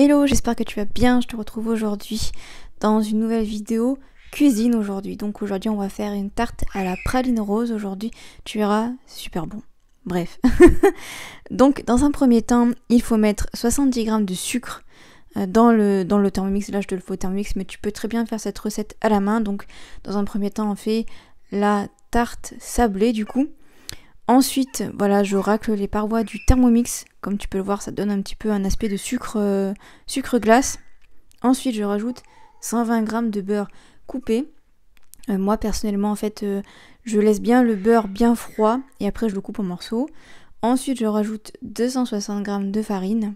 Hello, j'espère que tu vas bien. Je te retrouve aujourd'hui dans une nouvelle vidéo cuisine aujourd'hui. Donc aujourd'hui on va faire une tarte à la praline rose aujourd'hui. Tu verras, c'est super bon. Bref. Donc dans un premier temps, il faut mettre 70 g de sucre dans le Thermomix. Là je te le fais au Thermomix, mais tu peux très bien faire cette recette à la main. Donc dans un premier temps on fait la tarte sablée du coup. Ensuite, voilà, je racle les parois du Thermomix. Comme tu peux le voir, ça donne un petit peu un aspect de sucre glace. Ensuite, je rajoute 120 g de beurre coupé. Moi, personnellement, en fait, je laisse bien le beurre bien froid et après, je le coupe en morceaux. Ensuite, je rajoute 260 g de farine.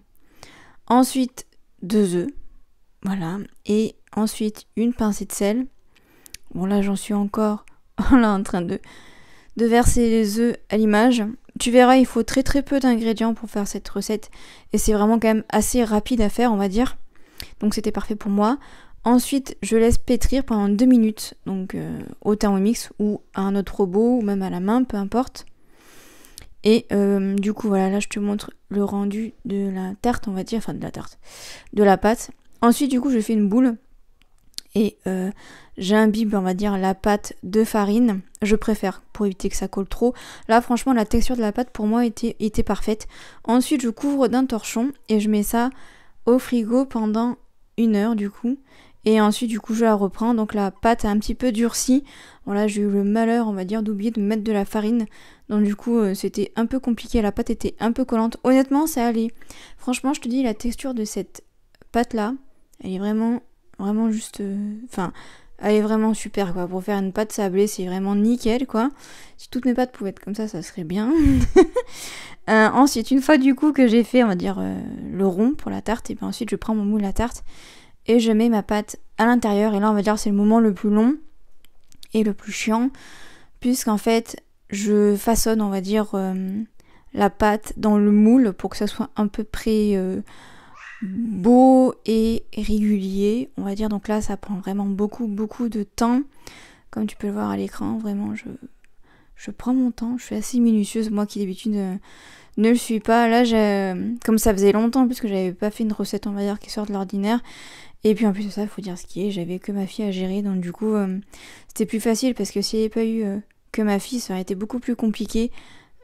Ensuite, 2 œufs. Voilà. Et ensuite, une pincée de sel. Bon, là, j'en suis encore là, en train de verser les œufs à l'image. Tu verras, il faut très peu d'ingrédients pour faire cette recette et c'est vraiment quand même assez rapide à faire, on va dire. Donc c'était parfait pour moi. Ensuite, je laisse pétrir pendant 2 minutes, donc au Thermomix ou à un autre robot ou même à la main, peu importe. Et du coup, voilà, là je te montre le rendu de la tarte, on va dire, enfin de la tarte, de la pâte. Ensuite, du coup, je fais une boule et j'imbibe, on va dire, la pâte de farine. Je préfère pour éviter que ça colle trop. Là, franchement, la texture de la pâte pour moi était parfaite. Ensuite, je couvre d'un torchon et je mets ça au frigo pendant 1 heure du coup. Et ensuite, du coup, je la reprends. Donc la pâte a un petit peu durci. Voilà, j'ai eu le malheur, on va dire, d'oublier de mettre de la farine. Donc du coup, c'était un peu compliqué. La pâte était un peu collante. Honnêtement, ça allait. Franchement, je te dis, la texture de cette pâte-là, elle est vraiment juste... Enfin... elle est vraiment super quoi, pour faire une pâte sablée c'est vraiment nickel quoi. Si toutes mes pâtes pouvaient être comme ça serait bien. Ensuite une fois du coup que j'ai fait on va dire le rond pour la tarte, et bien ensuite je prends mon moule à tarte et je mets ma pâte à l'intérieur, et là on va dire c'est le moment le plus long et le plus chiant, puisqu'en fait je façonne on va dire la pâte dans le moule pour que ça soit à peu près beau et régulier, on va dire. Donc là ça prend vraiment beaucoup de temps, comme tu peux le voir à l'écran. Vraiment je prends mon temps, je suis assez minutieuse, moi qui d'habitude ne le suis pas. Là comme ça faisait longtemps puisque j'avais pas fait une recette on va dire qui sort de l'ordinaire, et puis en plus de ça il faut dire ce qui est, j'avais que ma fille à gérer, donc du coup c'était plus facile, parce que s'il n'y avait pas eu que ma fille, ça aurait été beaucoup plus compliqué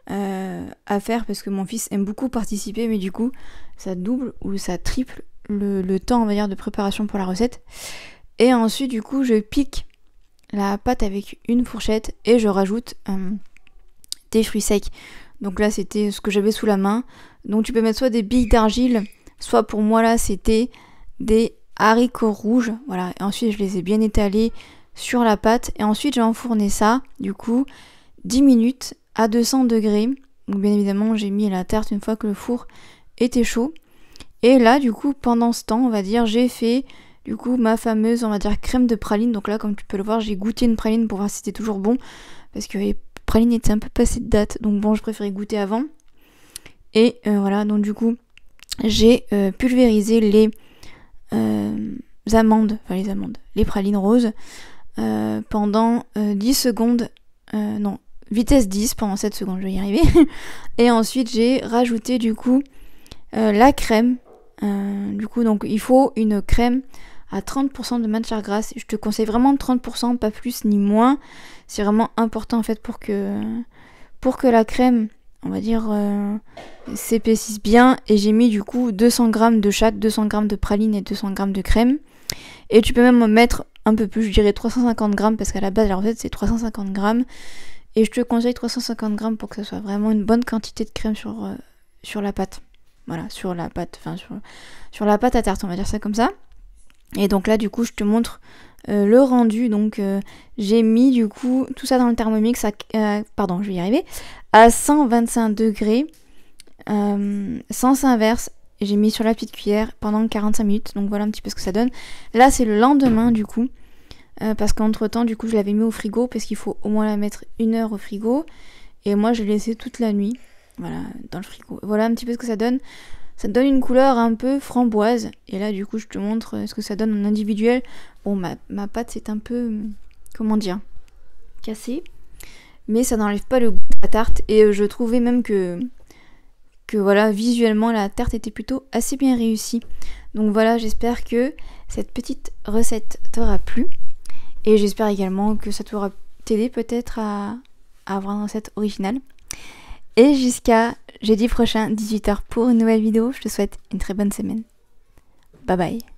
à faire, parce que mon fils aime beaucoup participer, mais du coup ça double ou ça triple le temps on va dire de préparation pour la recette. Et ensuite du coup je pique la pâte avec une fourchette et je rajoute des fruits secs. Donc là c'était ce que j'avais sous la main, donc tu peux mettre soit des billes d'argile, soit pour moi là c'était des haricots rouges, voilà. Et ensuite je les ai bien étalés sur la pâte, et ensuite j'ai enfourné ça du coup 10 minutes à 200 degrés. Donc bien évidemment j'ai mis la tarte une fois que le four était chaud. Et là du coup pendant ce temps on va dire j'ai fait du coup ma fameuse on va dire crème de praline. Donc là comme tu peux le voir j'ai goûté une praline pour voir si c'était toujours bon, parce que les pralines étaient un peu passées de date, donc bon je préférais goûter avant. Et voilà, donc du coup j'ai pulvérisé les les pralines roses pendant 10 secondes, non, vitesse 10 pendant 7 secondes, je vais y arriver. Et ensuite j'ai rajouté du coup la crème. Du coup donc il faut une crème à 30% de matière grasse. Je te conseille vraiment 30%, pas plus ni moins. C'est vraiment important en fait pour que la crème on va dire s'épaississe bien. Et j'ai mis du coup 200 g de chaque, 200 g de praline et 200 g de crème. Et tu peux même mettre un peu plus, je dirais 350 g, parce qu'à la base la recette c'est 350 g. Et je te conseille 350 g pour que ça soit vraiment une bonne quantité de crème sur la pâte. Voilà, sur la pâte, enfin sur la pâte à tarte, on va dire ça comme ça. Et donc là du coup je te montre le rendu. Donc j'ai mis du coup tout ça dans le Thermomix pardon, je vais y arriver, à 125 degrés, sens inverse. J'ai mis sur la petite cuillère pendant 45 minutes. Donc voilà un petit peu ce que ça donne. Là c'est le lendemain du coup. Parce qu'entre temps du coup je l'avais mis au frigo, parce qu'il faut au moins la mettre 1 heure au frigo, et moi je l'ai laissé toute la nuit, voilà, dans le frigo. Voilà un petit peu ce que ça donne. Ça donne une couleur un peu framboise, et là du coup je te montre ce que ça donne en individuel. Bon ma pâte c'est un peu, comment dire, cassée, mais ça n'enlève pas le goût de la tarte, et je trouvais même que que voilà, visuellement la tarte était plutôt assez bien réussie. Donc voilà, j'espère que cette petite recette t'aura plu. Et j'espère également que ça t'aura t'aider peut-être à avoir une recette originale. Et jusqu'à jeudi prochain, 18h pour une nouvelle vidéo. Je te souhaite une très bonne semaine. Bye bye.